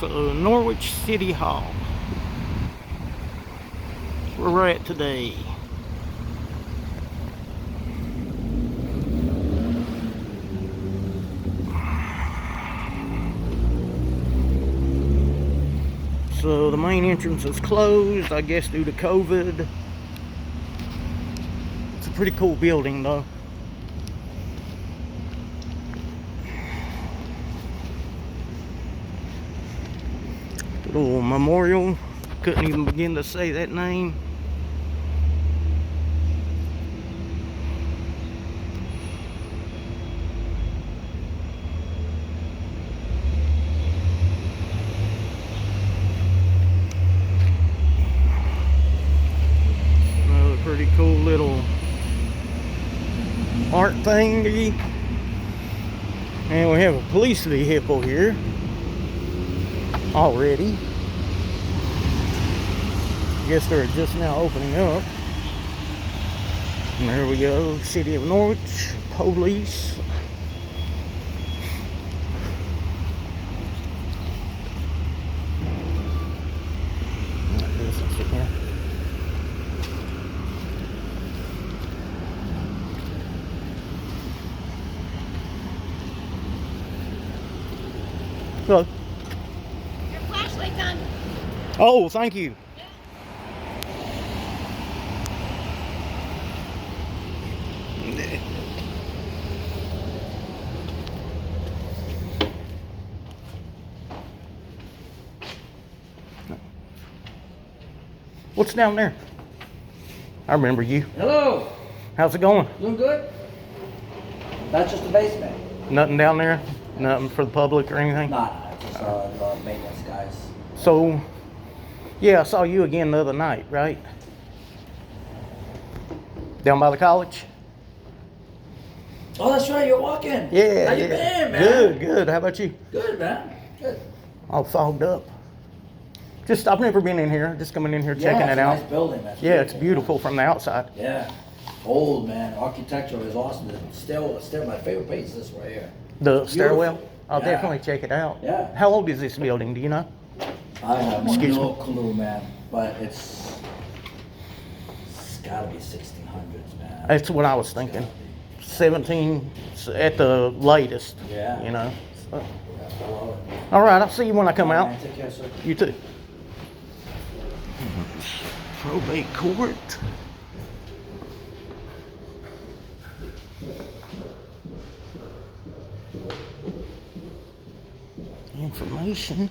So Norwich City Hall, where we're at today. So the main entrance is closed, I guess due to COVID. It's a pretty cool building though. Little memorial, couldn't even begin to say that name. Another pretty cool little art thingy. And we have a police vehicle here already. Guess they're just now opening up. And there we go, City of Norwich Police. Hello. Your flashlight's on. Oh, thank you. What's down there? I remember you. Hello. How's it going? Doing good? That's just the basement. Nothing down there? Nothing for the public or anything? Nah, just the maintenance guys. So, yeah, I saw you again the other night, right? Down by the college? Oh, that's right. You're walking. Yeah. How you been, man? Good, good. How about you? Good, man. Good. All fogged up. Just, I've never been in here. Just coming in here, checking it's it a out. Nice building. That's Yeah, it's beautiful from the outside. Yeah. Old, man. Architecture is awesome. The stair, my favorite place is this right here. The stairwell? I'll Yeah. definitely check it out. Yeah. How old is this building? Do you know? I have Excuse no clue, man. But it's gotta be 1600s, man. That's what I was thinking. 17 at the latest. Yeah. You know. So, Yeah, I love it. all right, I'll see you when I come out. Man, take care, sir. You too. Probate court. Information.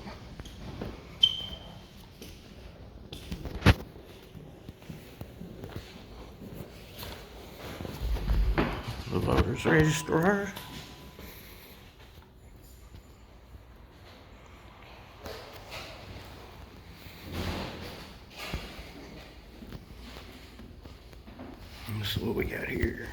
The voters registrar. This is what we got here.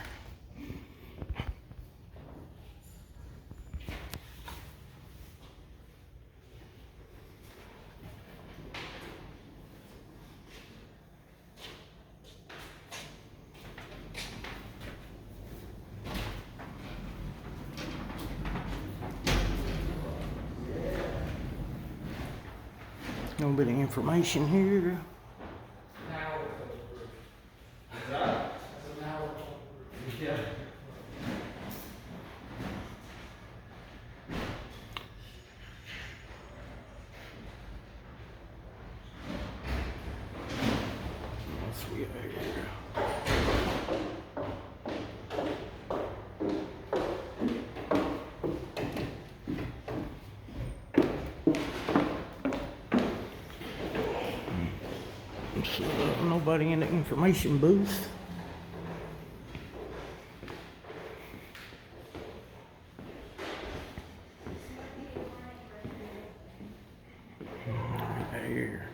A little bit of information here. What's we got here? So, nobody in the information booth. Right here,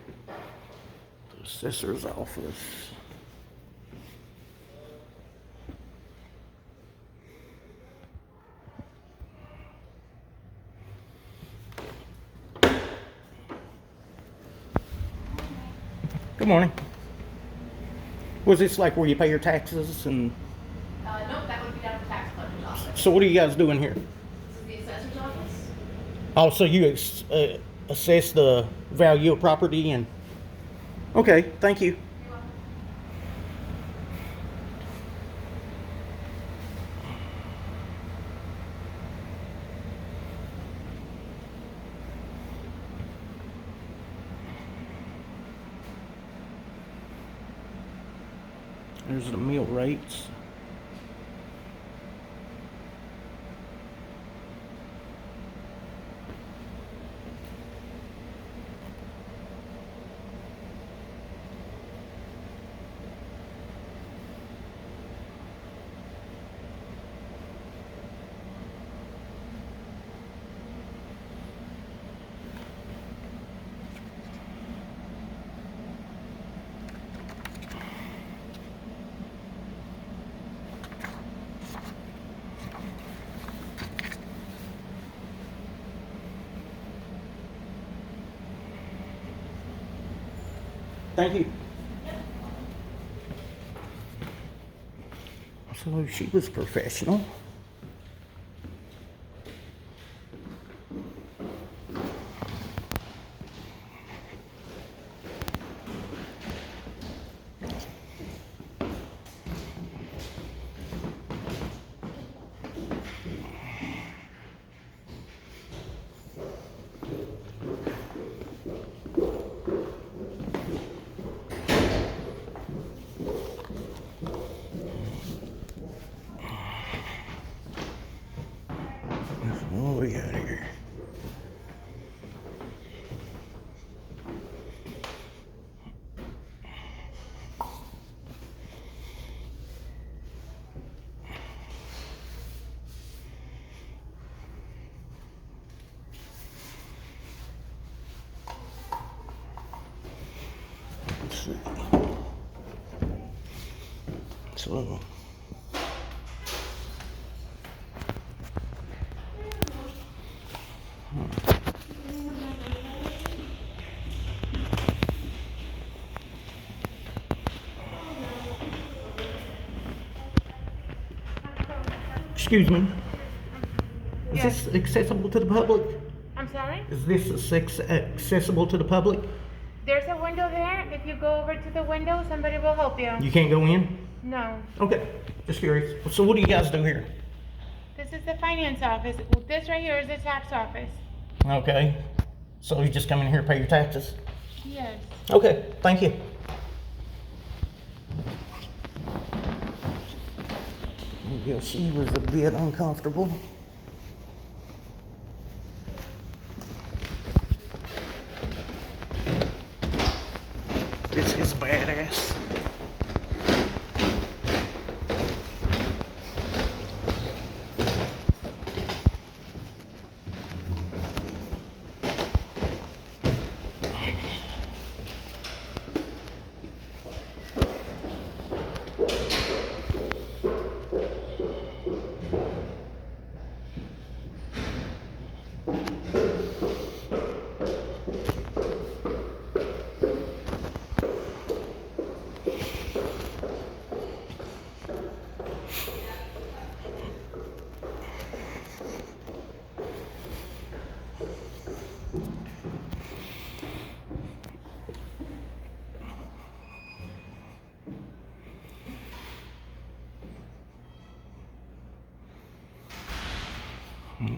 the assessor's office. Good morning. Was this like where you pay your taxes and? No, that would be down at the tax collector's office. So what are you guys doing here? This is the assessor's office. Oh, so you assess the value of property and... Okay, thank you. There's the meal rates. Thank you. So she was professional. What we got here? Let's see. So excuse me. Is Yes. this accessible to the public? I'm sorry? Is this accessible to the public? There's a window there. If you go over to the window, somebody will help you. You can't go in? No. Okay, just curious. So what do you guys do here? This is the finance office. This right here is the tax office. Okay, so you just come in here to pay your taxes? Yes. Okay, thank you. I guess she was a bit uncomfortable. This is badass.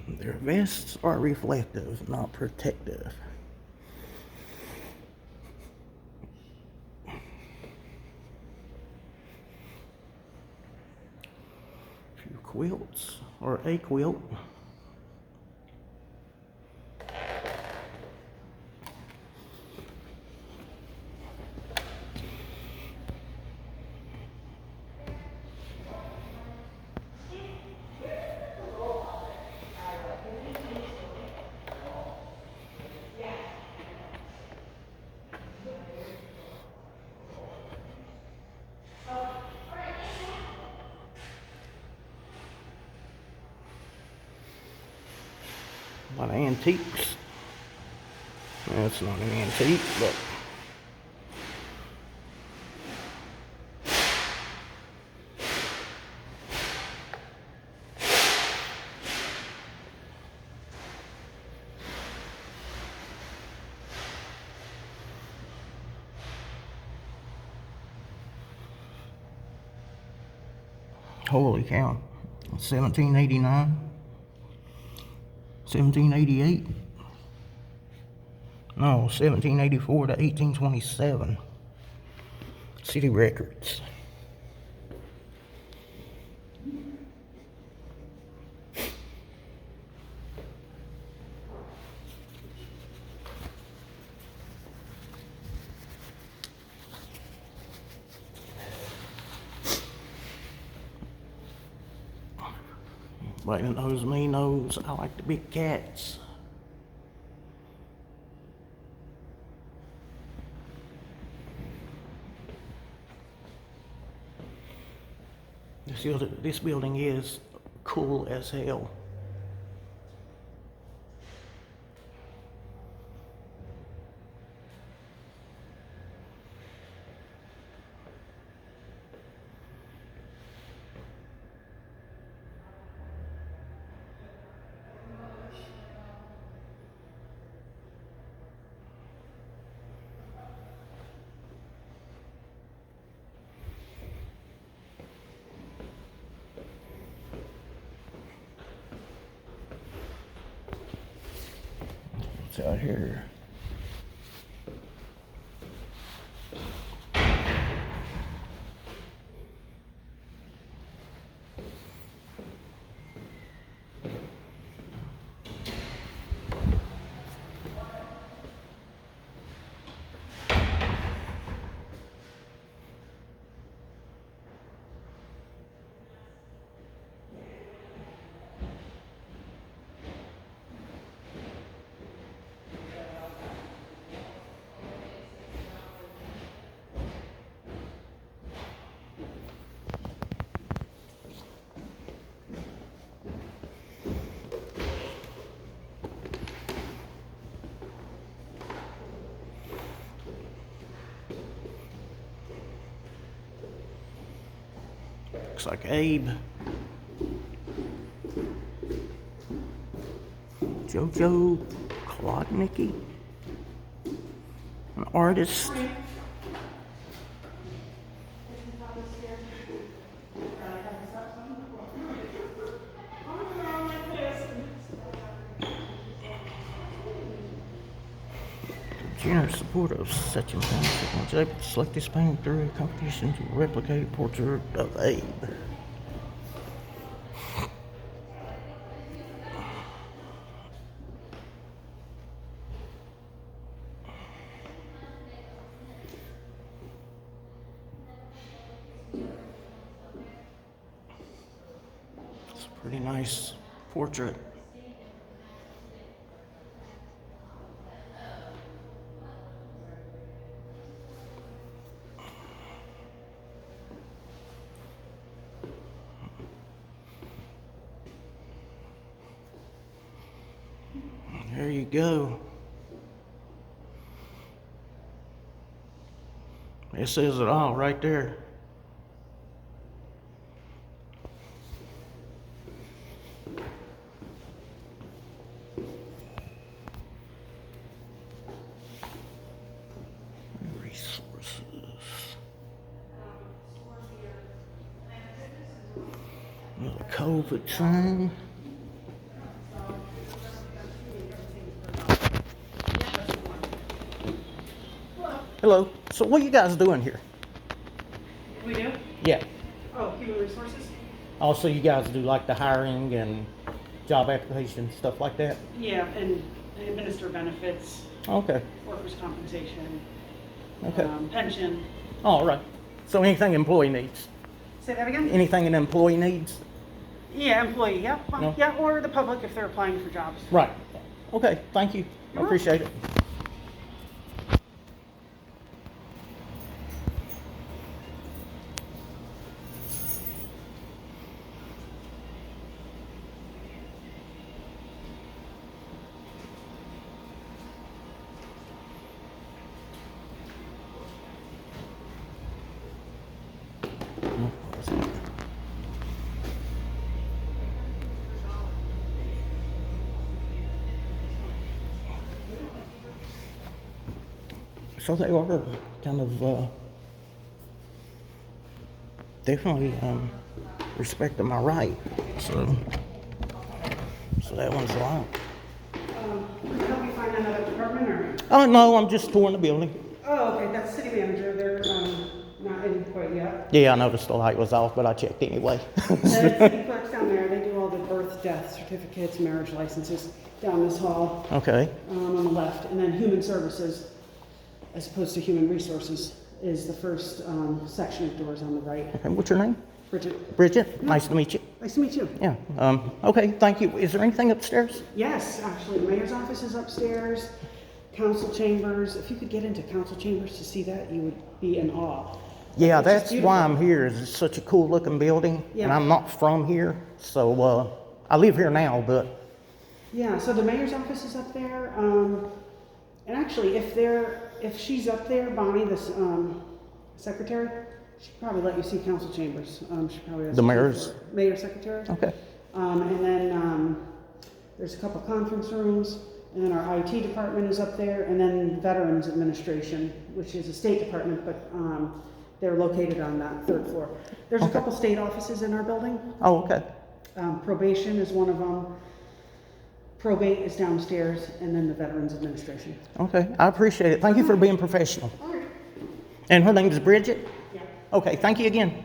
Their vests are reflective, not protective. Few quilts or a quilt. A lot of antiques. That's not an antique, but Holy cow. 1789. 1788. No, 1784 to 1827. City records. Anybody that knows me knows I like the big cats. This building is cool as hell. What's out here? Looks like Abe. Jojo Klodnicki, an artist. Generous support of such invention was able to select this painting through a competition to replicate a portrait of Abe. It's a pretty nice portrait. There you go. It says it all right there. Resources. Another COVID thing. Hello. So what are you guys doing here? We do? Yeah. Oh, human resources? Also, you guys do like the hiring and job application, stuff like that? Yeah, and administer benefits, Okay. workers' compensation, Okay. pension. All right. So anything employee needs? Say that again? Anything an employee needs? Yeah, employee, yeah. No. Yeah, or the public if they're applying for jobs. Right. Okay. Thank you. I You're appreciate it. So they are kind of definitely respecting my right. So that one's locked. Can I help you find another department or? Oh, no, I'm just touring the building. Oh, okay, that's city manager. They're not in quite yet. Yeah, I noticed the light was off, but I checked anyway. The city clerks down there, they do all the birth, death certificates, marriage licenses down this hall Okay. on the left. And then human services, as opposed to human resources, is the first section of doors on the right. Okay, what's your name? Bridget, Bridget? Nice to meet you. nice to meet you. Yeah. Okay, thank you. Is there anything upstairs? Yes, actually, the mayor's office is upstairs, council chambers. If you could get into council chambers to see that, you would be in awe. Yeah, It's just that's beautiful. why I'm here. Is it's such a cool looking building, and Yeah. I'm not from here, so I live here now. But Yeah, so the mayor's office is up there. And actually, if she's up there, Bonnie, this secretary, she'd probably let you see council chambers. She probably has The a key mayor's? for it. Mayor secretary. okay, And then there's a couple conference rooms, and then our IT department is up there, and then Veterans Administration, which is a state department, but they're located on that third floor. There's a Okay. couple state offices in our building. oh okay, Probation is one of them. Probate is downstairs, and then the Veterans Administration. okay. I appreciate it. Thank you for being professional. All right. And her name is Bridget. Yeah. Okay, thank you again.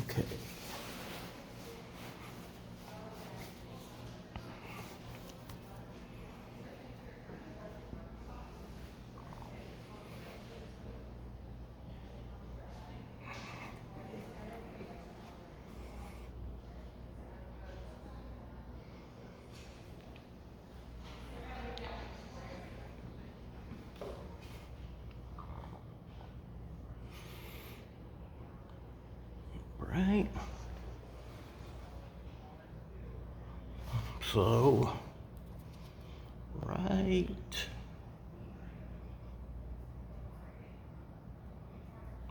Okay. Right. So, right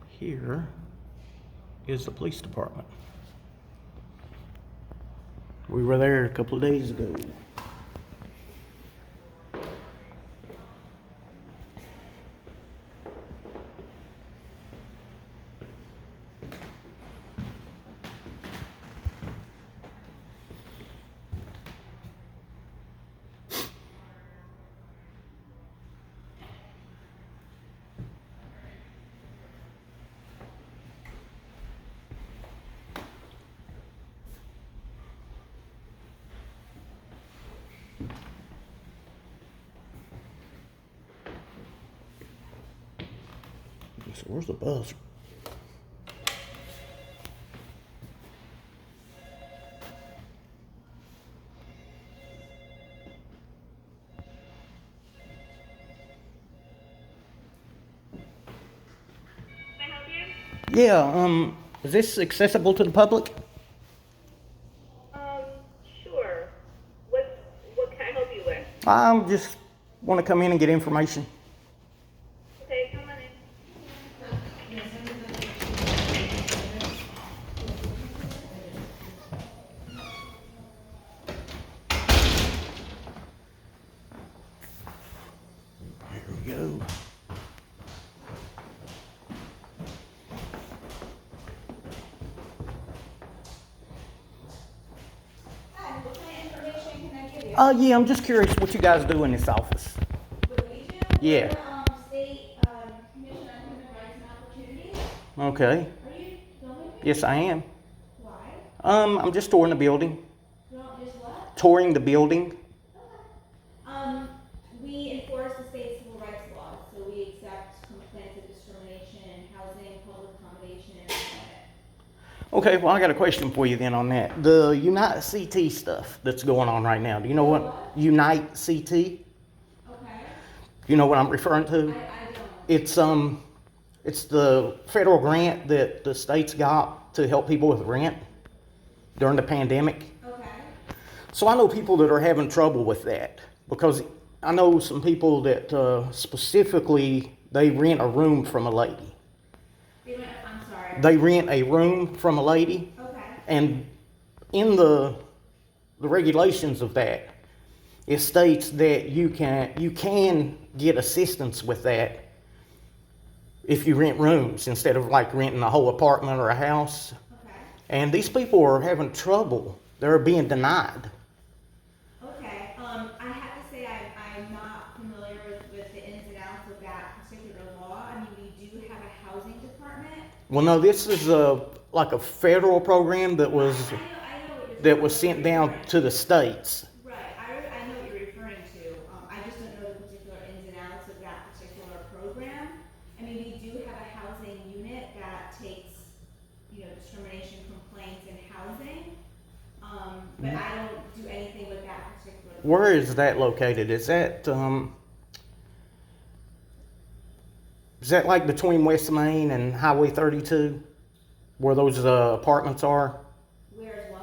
here is the police department. We were there a couple of days ago. So where's the bus? Can I help you? Yeah, is this accessible to the public? Sure. What can I help you with? I just want to come in and get information. Okay, come on in. Here we go. Hi, what kind of information can I give you? Yeah, I'm just curious what you guys do in this office. What we do? Yeah. We're, State Commission on Human Rights and Opportunities. Okay. Are you filming? Yes, I am. Why? I'm just touring the building. You don't just what? Touring the building. We enforce the state's civil rights laws, so we accept complaints of discrimination, housing, public accommodation, and employment. Okay, well, I got a question for you then on that. The Unite CT stuff that's going on right now. Do you know what? Unite CT? Okay. You know what I'm referring to? I don't. It's the federal grant that the states got to help people with rent during the pandemic. Okay. So I know people that are having trouble with that because I know some people that specifically they rent a room from a lady. I'm sorry. They rent a room from a lady, Okay. and in the regulations of that, it states that you can get assistance with that if you rent rooms instead of like renting a whole apartment or a house. Okay. And these people are having trouble. They're being denied. Okay. I have to say I'm not familiar with the ins and outs of that particular law. I mean, we do have a housing department. Well, no, this is like a federal program that was I know what you're sent down to the states. Right. I know what you're referring to. I just don't know the particular ins and outs of that particular program. I mean, we do have a housing unit that takes, discrimination complaints in housing. But I don't do anything with that particular. Where is that located? Is that like between West Main and Highway 32, where those apartments are? Where's what?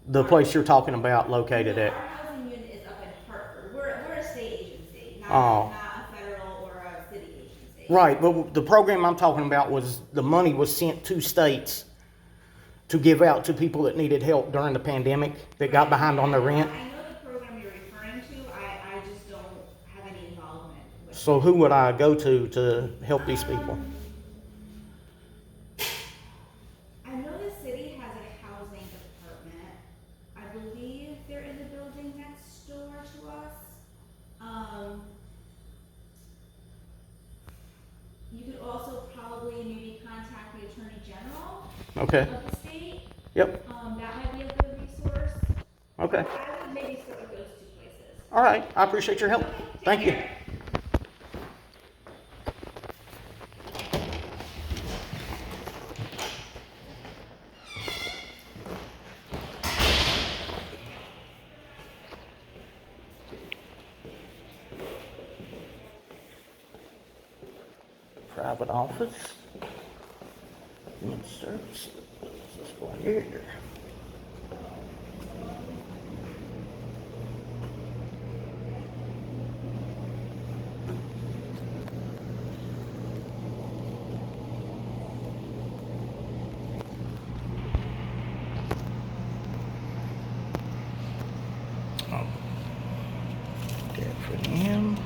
The place you're talking about located Our at? housing unit is up in Hartford. We're a state agency, not Oh. a federal or a city agency. Right, but the program I'm talking about was the money was sent to states to give out to people that needed help during the pandemic that got behind on their rent. I know the program you're referring to. I just don't have any involvement with it. So who would I go to help these people? I know the city has a housing department. I believe they're in the building next door to us. You could also probably maybe contact the Attorney General Okay. of the state. Yep. That might be a good resource. Okay. I would maybe start with those two places. All right. I appreciate your help. Thank you. Private office. Human services. Let's go here. Oh. That for him.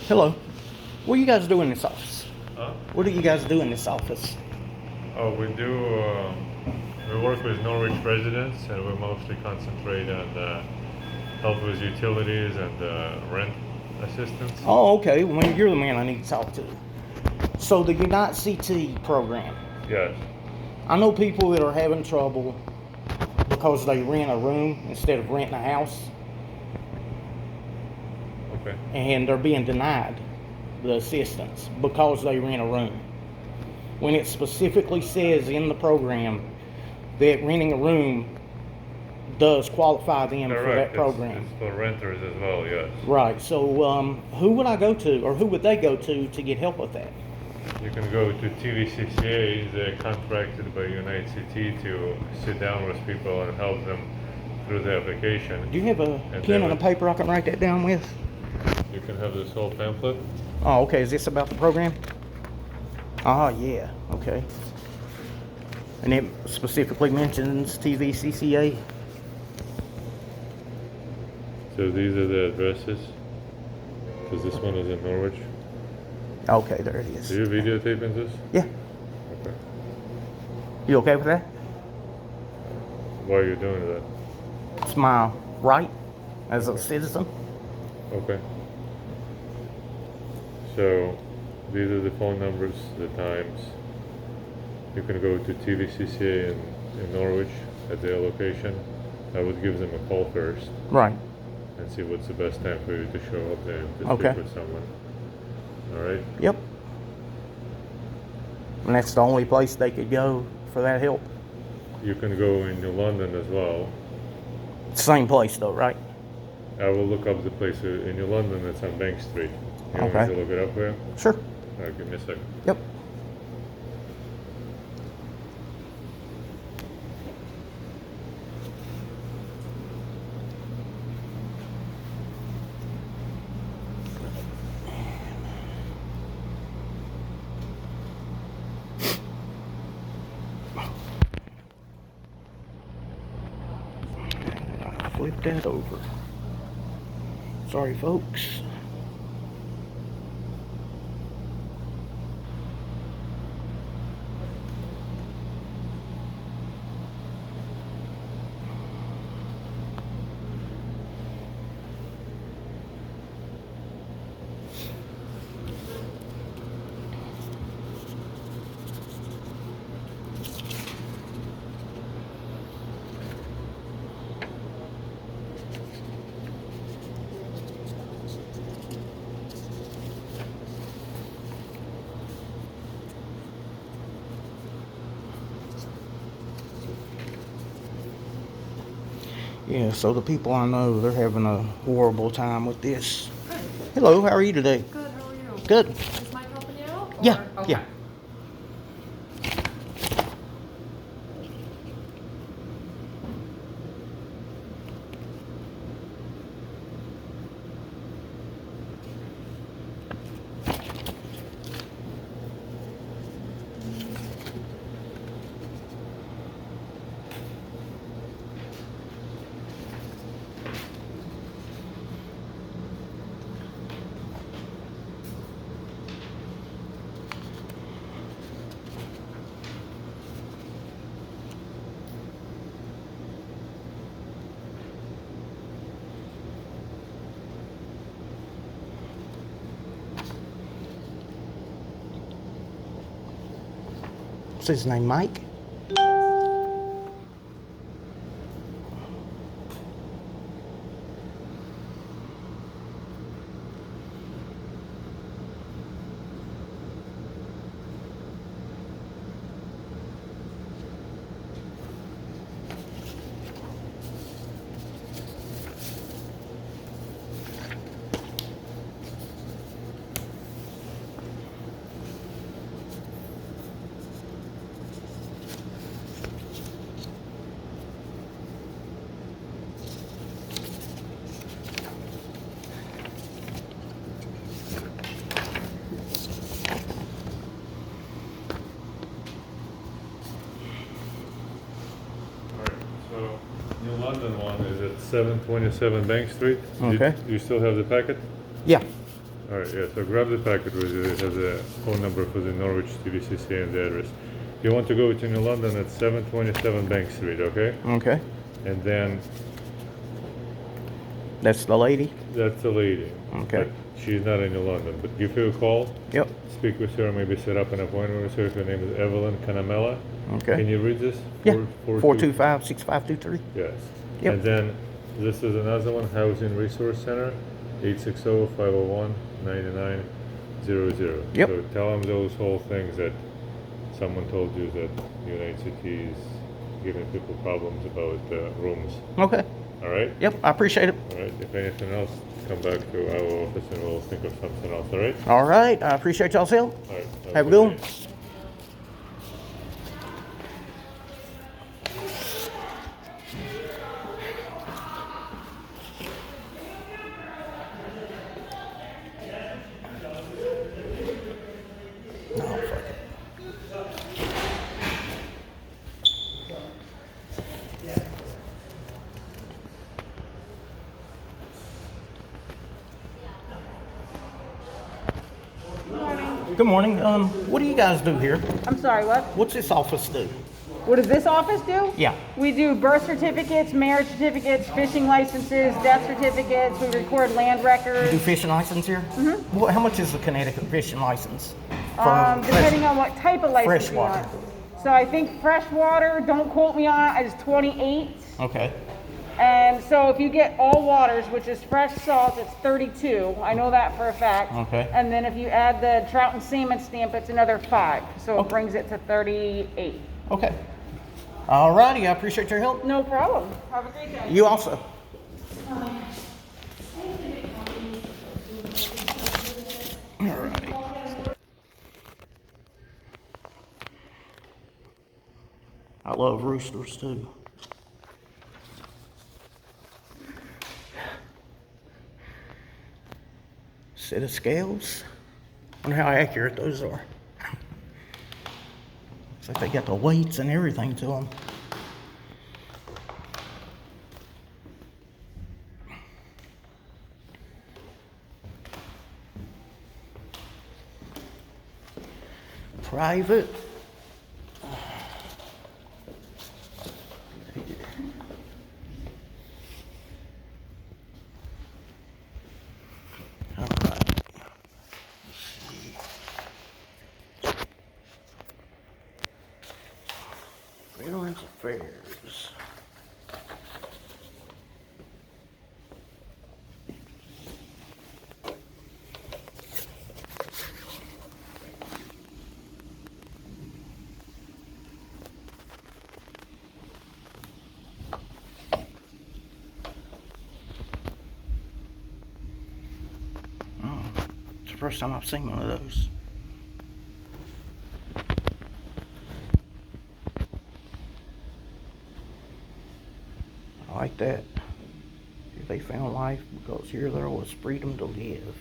Hello. What do you guys do in this office? Huh? What do you guys do in this office? Oh, we work with Norwich residents, and we mostly concentrate on help with utilities and rent assistance. Oh, okay. Well, you're the man I need to talk to. So the Unite CT program. Yes. I know people that are having trouble because they rent a room instead of renting a house, Okay. and they're being denied the assistance because they rent a room. When it specifically says in the program that renting a room does qualify them for that program. It's for renters as well, yes. Right. So who would I go to, or who would they go to get help with that? You can go to TVCCA. They're contracted by Unite CT to sit down with people and help them through the application. Do you have a And pen they and a would- paper I can write that down with? You can have this whole pamphlet. Oh, okay. Is this about the program? Oh, yeah. Okay. And it specifically mentions TVCCA? So these are the addresses. Because this one is in Norwich. Okay, there it is. Do you videotaping this? Yeah. Okay. You okay with that? Why are you doing that? It's my right as a citizen. Okay. So these are the phone numbers, the times. You can go to TVCCA in Norwich at their location, I would give them a call first Right. and see what's the best time for you to show up there to Okay. speak with someone. All right? Yep. And that's the only place they could go for that help. You can go in New London as well. Same place though, right? I will look up the place in New London. It's on Bank Street. You want me Okay. to look it up for you? Sure. All right, give me a second. Yep. Flip that over. Sorry, folks. Yeah, so the people I know, they're having a horrible time with this. Hello, how are you today? Good, how are you? Good. Is Mike helping you out? Yeah, Or- okay. yeah. What's his name, Mike? So, New London one is at 727 Bank Street. Okay. You still have the packet? Yeah. All right, yeah, so grab the packet with you. It has a phone number for the Norwich TDCC and the address. You want to go to New London at 727 Bank Street, okay? Okay. And then That's the lady? that's the lady. Okay. But she's not in New London, but give her a call. Yep. Speak with her, maybe set up an appointment with her. Her name is Evelyn Canamella. Okay. Can you read this? Yeah. 425. 425-6523. Yes. Yep. And then this is another one, Housing Resource Center, 860-501-9900. Yep. So tell them those whole things that someone told you that United City is giving people problems about rooms. Okay. All right? Yep, I appreciate it. All right. If anything else, come back to our office and we'll think of something else. All right? All right, I appreciate y'all's help. All right. Have a good one. day. No, fuck it. Good morning. What do you guys do here? I'm sorry, what? What's this office do? What does this office do? Yeah. We do birth certificates, marriage certificates, fishing licenses, death certificates. We record land You records. do fishing license here? Mm-hmm. How much is the Connecticut fishing license? For Depending on what type of license you freshwater. want. So I think fresh water, don't quote me on it, is 28. Okay. And so if you get all waters, which is fresh salt, it's 32. I know that for a fact. Okay. And then if you add the trout and salmon stamp, it's another 5. So it Okay. brings it to 38. Okay. All righty. I appreciate your help. No problem. Have a great day. You also. All right. I love roosters too. Set of scales. Wonder how accurate those are. Looks like they got the weights and everything to them. Private. All right. Veterans Affairs. Oh, it's the first time I've seen one of those. I like that. If they found life, because here there was freedom to live.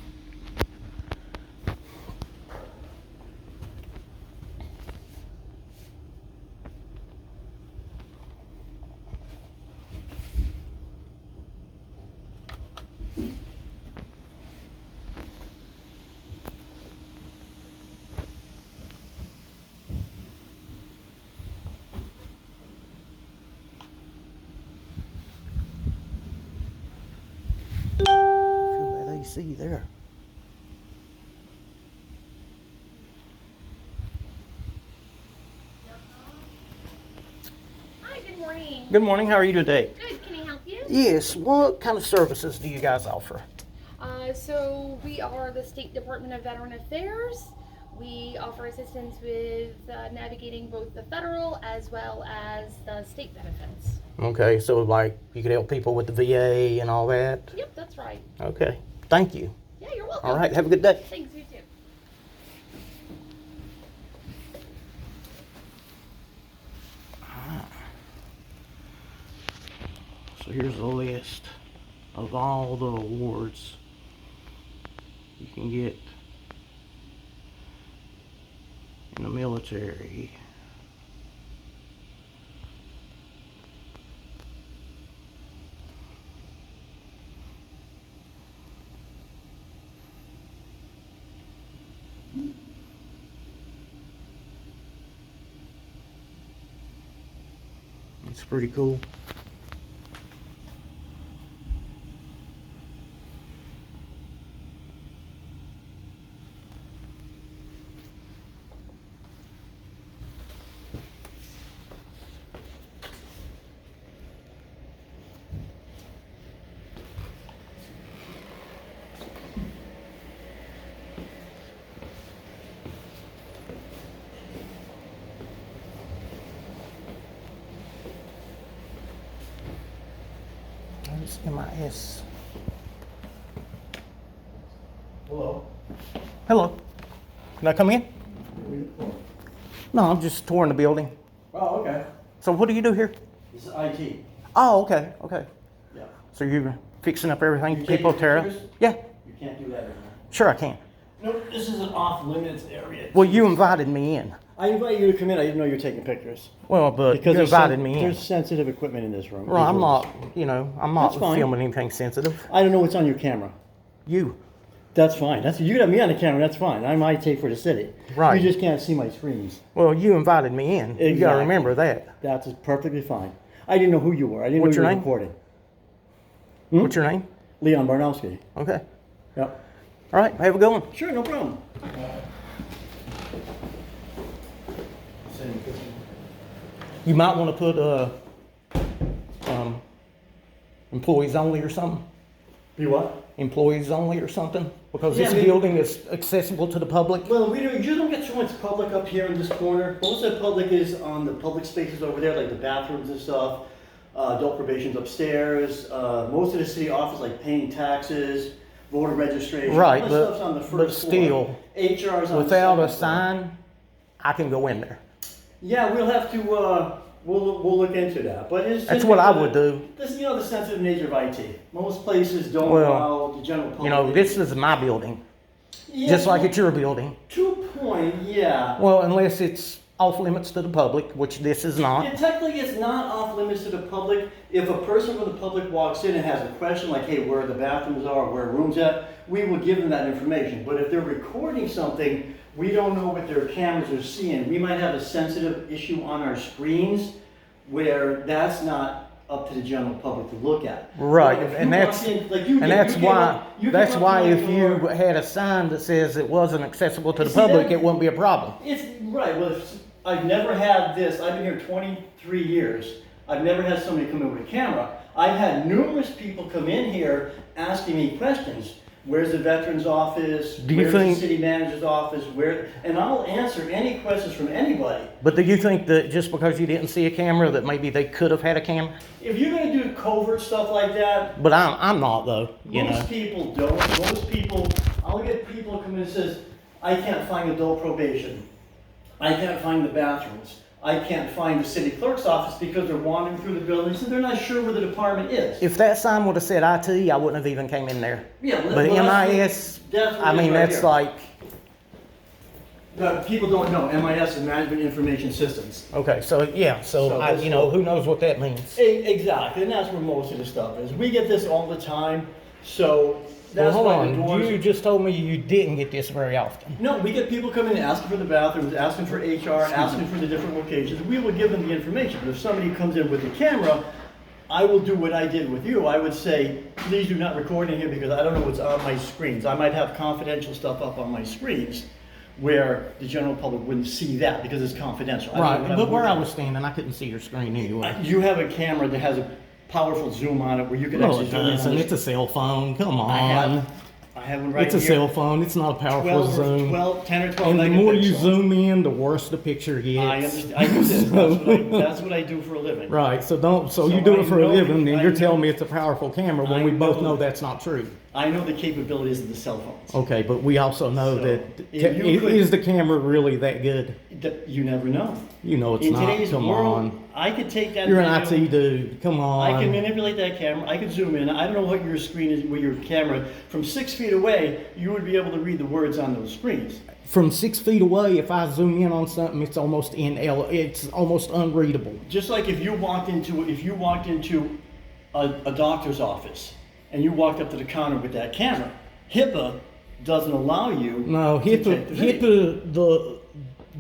Feel that AC there. Hi, good morning. Good morning. How are you today? Good, can I help you? Yes. What kind of services do you guys offer? So we are the State Department of Veteran Affairs. We offer assistance with navigating both the federal as well as the state benefits. Okay, so like you could help people with the VA and all that? Yep, that's right. Okay. Thank you. Yeah, you're welcome. All right. Have a good day. Thanks, you too. So here's a list of all the awards you can get in the military. It's pretty cool. It's MIS. Hello. Hello. Can I come in? No, I'm just touring the building. Oh, okay. So what do you do here? This is IT. Oh, okay, okay. Yeah. So you're fixing up everything, You people taking tear up? pictures? Yeah, You can't do that anymore. sure I can. No, this is an off-limits area. Well, you invited me in. I invited you to come in. I didn't know you were taking pictures. Well, but you there's invited me in. There's sensitive equipment in this room. Well, these I'm rooms. not, I'm not That's fine. filming anything sensitive. I don't know what's on your camera. You. That's fine. You got me on the camera. That's fine. I'm IT for the city. Right. You just can't see my screens. Well, you invited me in. You gotta Exactly. remember that. That's perfectly fine. I didn't know who you were. I didn't What's know you your were name? recording. What's your name? Leon Barnowski. Okay. Yep. All right, have a good one. Sure, no problem. You might want to put employees only or something. You what? Employees only or something, because Yeah, this building is accessible to the public. Well, you don't get too much public up here in this corner. Most of the public is on the public spaces over there, like the bathrooms and stuff. Adult probation's upstairs. Most of the city office, like paying taxes, voter registration. Right, all that stuff's on the first but still, floor. HR's on without the a second floor. sign, I can go in there. Yeah, we'll have to, we'll look into that, but it's. That's what I would do. This, the sensitive nature of IT. Most places don't Well, allow the general public. This is my building, Yeah, just like it's your building. To a point, yeah. Well, unless it's off limits to the public, which this is not. Yeah, technically, it's not off limits to the public. If a person from the public walks in and has a question like, hey, where the bathrooms are, where rooms at, we will give them that information. But if they're recording something, we don't know what their cameras are seeing. We might have a sensitive issue on our screens where that's not up to the general public to look at. Right, Like, if and you that's walk in, like that's why if you had a sign that says it wasn't accessible to the See, public, that- it wouldn't be a problem. It's right. Well, I've never had this. I've been here 23 years. I've never had somebody come in with a camera. I've had numerous people come in here asking me questions. Where's the veterans office? Do you Where's think- the city manager's office? And I'll answer any questions from anybody. But do you think that just because you didn't see a camera that maybe they could have had a camera? If you're gonna do covert stuff like that, But I'm not though, most people don't. Most people, I'll get people come in and says, I can't find adult probation. I can't find the bathrooms. I can't find the city clerk's office because they're wandering through the buildings and they're not sure where the department is. If that sign would have said IT, I wouldn't have even came in there. Yeah, But well, MIS, that's what I it is mean, right that's here. like, But people don't know, MIS is Management Information Systems. okay, so yeah, So I, this- who knows what that means? Exactly, and that's where most of the stuff is. We get this all the time, so Well, that's hold why the on, doors. you just told me you didn't get this very often. No, we get people coming in asking for the bathrooms, asking for HR, asking for the different locations. We will give them the information, but if somebody comes in with a camera, I will do what I did with you. I would say, please do not record in here because I don't know what's on my screens. I might have confidential stuff up on my screens where the general public wouldn't see that because it's confidential. I don't know Right, what I'm but where I working was standing, I couldn't see your screen anyway. on. You have a camera that has a powerful zoom on it where you can No, actually it zoom in on doesn't. this. It's a cell phone. Come I on. have one right It's a here. cell phone. It's not a powerful 10 or 12 And the more you megapixel. zoom in, the worse the picture gets. I understand. I do this. That's what I do for a living. Right. So don't. So So you do I it for a know- living, and I you're know- telling me it's a powerful camera when I we both know- know that's not true. I know the capabilities of the cell phones. Okay, but we also know So, that if you could- is the camera really that good? You never know. You know it's In not. today's Come world, on. I could take that. You're an video, IT dude. Come I can on. manipulate that camera. I can zoom in. I don't know what your screen is with your camera. From 6 feet away, you would be able to read the words on those screens. From 6 feet away, if I zoom in on something, it's almost it's almost unreadable. Just like if you walked into a doctor's office and you walked up to the counter with that camera, HIPAA doesn't allow you. No, to take the video. HIPAA,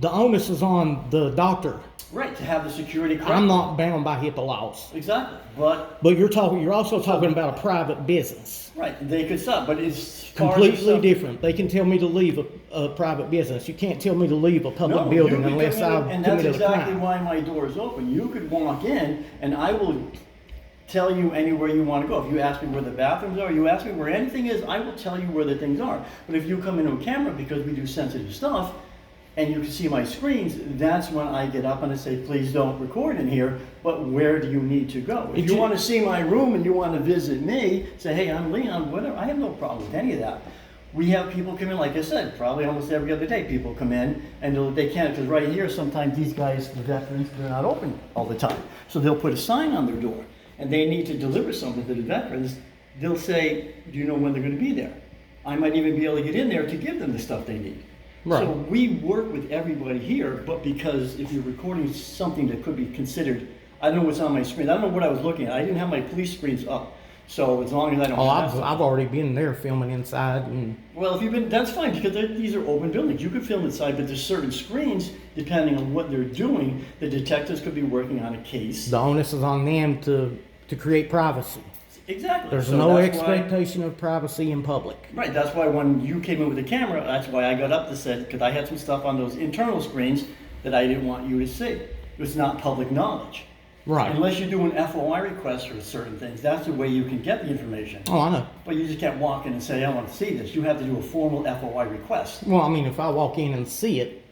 the onus is on the doctor. Right, to have the security. correct. I'm not bound by HIPAA laws. Exactly, but But you're also talking about a private business. right, they could stop, but it's far as Completely stuff- different. They can tell me to leave a private business. You can't tell me to leave a public No, building you could unless come in, I and that's committed a exactly crime. why my door is open. You could walk in, and I will tell you anywhere you want to go. If you ask me where the bathrooms are, you ask me where anything is, I will tell you where the things are. But if you come into a camera because we do sensitive stuff, and you can see my screens, that's when I get up and I say, please don't record in here, but where do you need to go? If Did you you- want to see my room and you want to visit me, say, hey, I'm Leon, whatever, I have no problem with any of that. We have people come in, like I said, probably almost every other day, people come in and they can't, because right here, sometimes these guys, the veterans, they're not open all the time. So they'll put a sign on their door and they need to deliver something to the veterans. They'll say, do you know when they're going to be there? I might even be able to get in there to give them the stuff they need. Right. So we work with everybody here, but because if you're recording something that could be considered, I don't know what's on my screen. I don't know what I was looking at. I didn't have my police screens up. So as long as I don't. Oh, have I've already been there filming inside, and Well, if you've been, that's fine because these are open buildings. You could film inside, but there's certain screens, depending on what they're doing, the detectives could be working on a case. the onus is on them to create privacy. Exactly. There's So no that's why- expectation of privacy in public. Right, that's why when you came in with the camera, that's why I got up to set, because I had some stuff on those internal screens that I didn't want you to see. it's not public knowledge. Right. Unless you do an FOI request for certain things, that's the way you can get the information. Oh, I know. But you just can't walk in and say, I want to see this. You have to do a formal FOI request. Well, I mean, if I walk in and see it,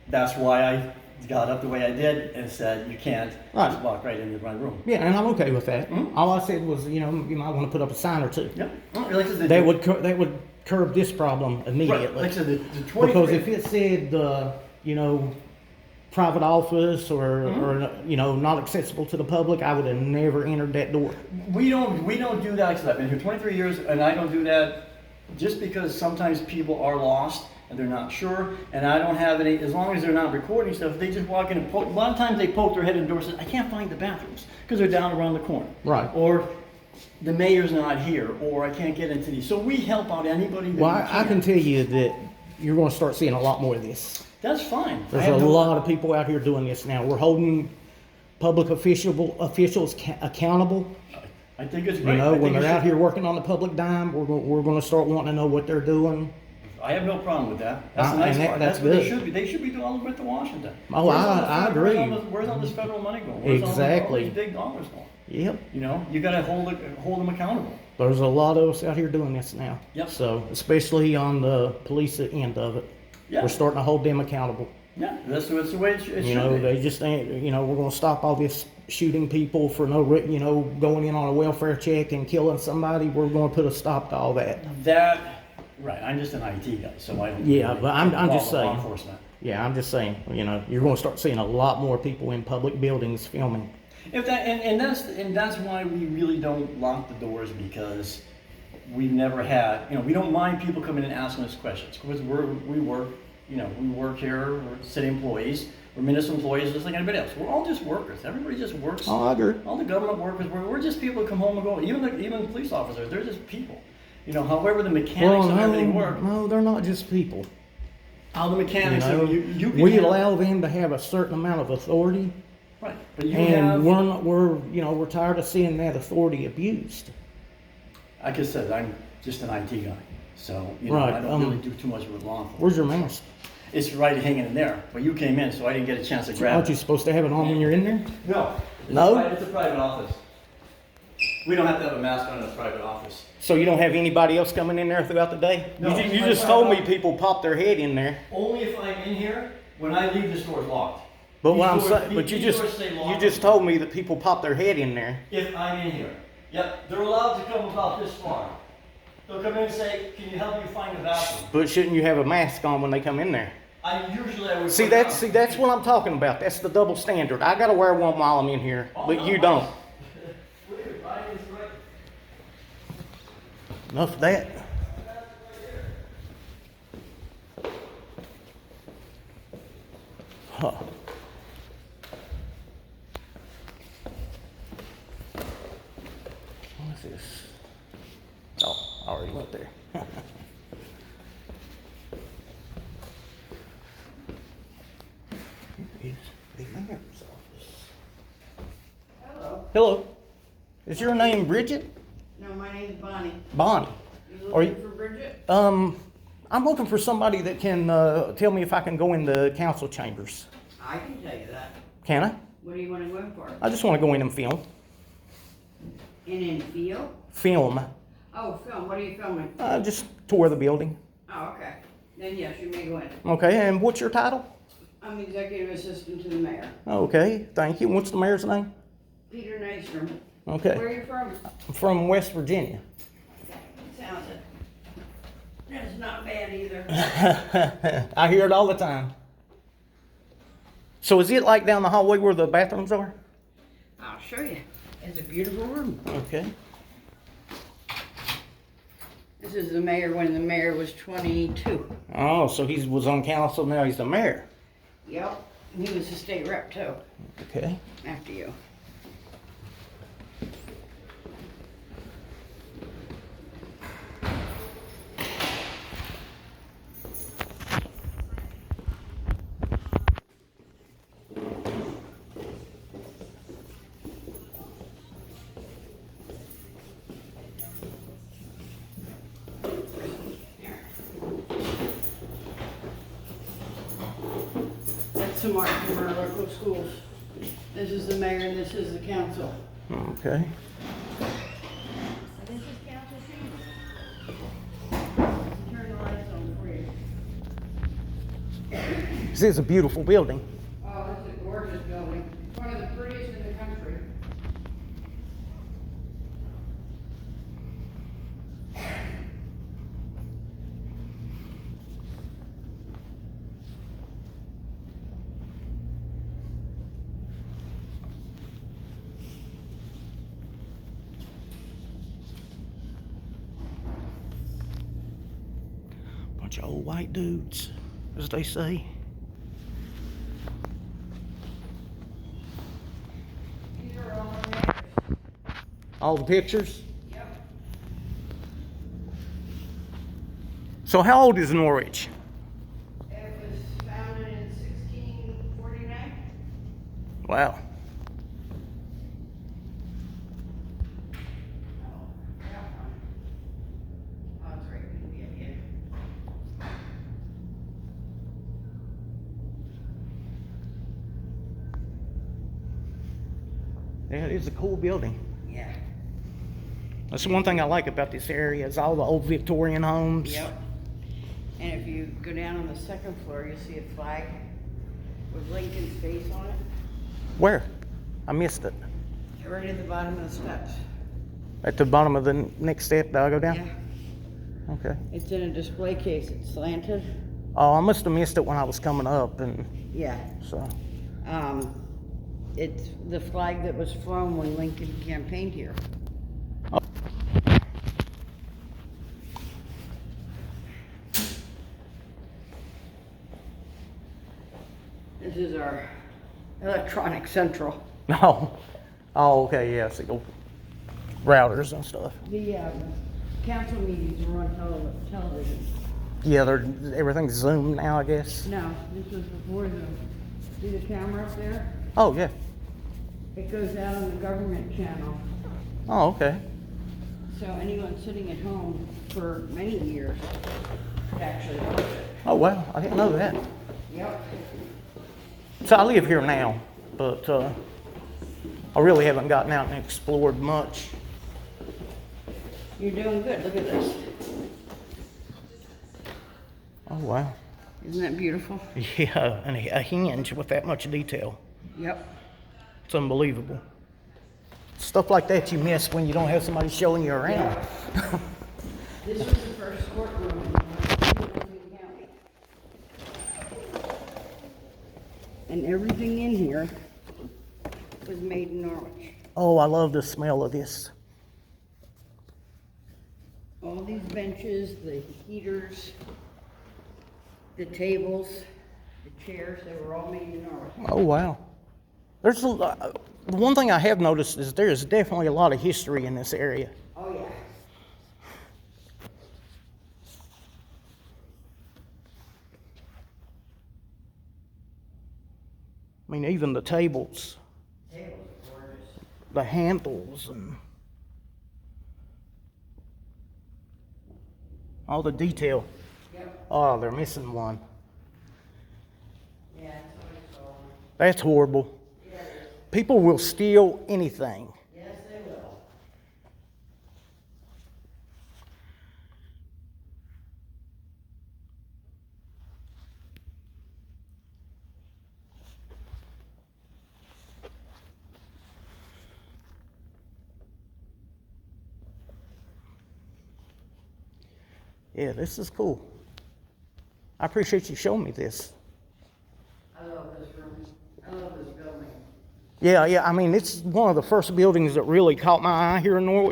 That's why I got up the way I did and said, you can't Right. just walk right into my room. yeah, and I'm okay with that. Mhm. All I said was, you might want to put up a sign or two. Yep. Well, like I said, That would curb this problem immediately. Right. Like I said, the 23 Because if it said, private office or not accessible to the public, I would have never entered that door. We don't do that, because I've been here 23 years and I don't do that just because sometimes people are lost and they're not sure, and I don't have any, as long as they're not recording stuff, they just walk in and poke, a lot of times they poke their head in the door and say, I can't find the bathrooms, because they're down around the corner. Right. Or the mayor's not here, or I can't get into these. So we help out anybody that Well, we I can tell you that you're going to start seeing a lot more of this. That's fine. There's a lot of people out here doing this now. We're holding public officials accountable. I think it's great. I When think they're it out should- here working on the public dime, we're going to start wanting to know what they're doing. I have no problem with that. That's the And nice that- part. that's That's what they good. should be. They should be doing all the way to Washington. Oh, I agree. Where's all this federal money going? Where's all Exactly. these big dollars going? Yep. You got to hold them accountable. There's a lot of us out here doing this now. Yep. So, especially on the police end of it. Yeah. We're starting to hold them accountable. Yeah, that's the way it should be. They just ain't, we're going to stop all this shooting people for going in on a welfare check and killing somebody. We're going to put a stop to all that. Right, I'm just an IT guy, so I don't. Yeah, really but I'm involve just with law saying. enforcement. Yeah, I'm just saying, you're going to start seeing a lot more people in public buildings filming. And that's why we really don't lock the doors, because we've never had, we don't mind people coming and asking us questions, because we work here, we're city employees, we're municipal employees just like anybody else. We're all just workers. Everybody just works. Oh, I agree. All the government workers, we're just people who come home and go. Even the police officers, they're just people. However the mechanics of everything work. No, they're not just people. How the mechanics of you can we have- allow them to have a certain amount of authority, Right, but you and have. we're tired of seeing that authority abused. Like I said, I'm just an IT guy, so Right, I don't really do too much with law enforcement. Where's your mask? It's right hanging in there, but you came in, so I didn't get a chance to grab Aren't you it. supposed to have it on when you're in there? No. No? It's a private office. We don't have to have a mask on in a private office. So you don't have anybody else coming in there throughout the day? No, you it's my just told me private people pop their head in there. Only if I'm in here. When I leave, this door's locked. But These what I'm doors- saying, but these you doors stay locked. just told me that people pop their head in there. If I'm in here. Yep, they're allowed to come about this far. They'll come in and say, can you help me find the bathroom? But shouldn't you have a mask on when they come in there? I would See, put it that's on. what I'm talking about. That's the double standard. I gotta wear one while I'm in here, Oh, but no, you I- don't. Weird, right? It's right. Enough of that. Huh. What is this? Oh, I already went there. Here is the mayor's office. Hello. Hello. Is your name Bridget? No, my name's Bonnie. Bonnie. You Are looking you- for Bridget? I'm looking for somebody that can tell me if I can go in the council chambers. I can tell you that. Can I? What do you want to go in for? I just want to go in and film. In field? Film. Oh, film. What are you filming? Just tour the building. Oh, okay. Then yes, you may go in. Okay, and what's your title? I'm executive assistant to the mayor, Okay, thank you. What's the mayor's name? Peter Nystrom. Okay. Where are you from? I'm from West Virginia. Sounds it. That's not bad either. I hear it all the time. So is it like down the hallway where the bathrooms are? I'll show you. It's a beautiful room. Okay. This is the mayor when the mayor was 22. Oh, so he was on council, now he's the mayor. Yep. And he was a state rep too, Okay. after you. That's some art from our local schools. This is the mayor and this is the council. Okay. This is council Turn the lights on for you. This is a beautiful building. Oh, it's a gorgeous building. It's one of the prettiest in the country. Bunch of old white dudes, as they say. These are all our neighbors. All the pictures. Yep. So how old is Norwich? It was founded in 1649. Wow. Oh, it's right. Yeah. Yeah, it is a cool building. Yeah. That's the one thing I like about this area is all the old Victorian homes. Yep. And if you go down on the second floor, you'll see a flag with Lincoln's face on it. Where? I missed it. Right at the bottom of the steps. At the bottom of the next step, do I go down? Yeah. Okay. It's in a display case. It's slanted. Oh, I must have missed it when I was coming up, and Yeah. so. It's the flag that was flown when Lincoln campaigned here. This is our electronic central. No. Oh, okay, yeah, see the routers and stuff. The council meetings are on television. Yeah, everything's zoomed now, I guess. No, this was before Zoom. See the camera up there? Oh, yeah. It goes out on the government channel. Oh, okay. So anyone sitting at home for many years could actually watch it. Oh, wow, I didn't know that. Yep. So I live here now, but I really haven't gotten out and explored much. You're doing good. Look at this. Oh, wow. Isn't that beautiful? Yeah, and a hinge with that much detail. Yep. It's unbelievable. Stuff like that you miss when you don't have somebody showing you around. This was the first courtroom in County. And everything in here was made in Norwich. Oh, I love the smell of this. All these benches, the heaters, the tables, the chairs, they were all made in Norwich. Oh, wow. There's a lot. One thing I have noticed is there is definitely a lot of history in this area. Oh, yeah. I mean, even the tables, Tables are gorgeous. the handles, and all the detail. Yep. Oh, they're missing one. Yeah, it's always stolen. That's horrible. Yeah, it is. People will steal anything. Yes, they will. Yeah, this is cool. I appreciate you showing me this. I love this room. I love this building. Yeah, I mean, it's one of the first buildings that really caught my eye here in Norwich.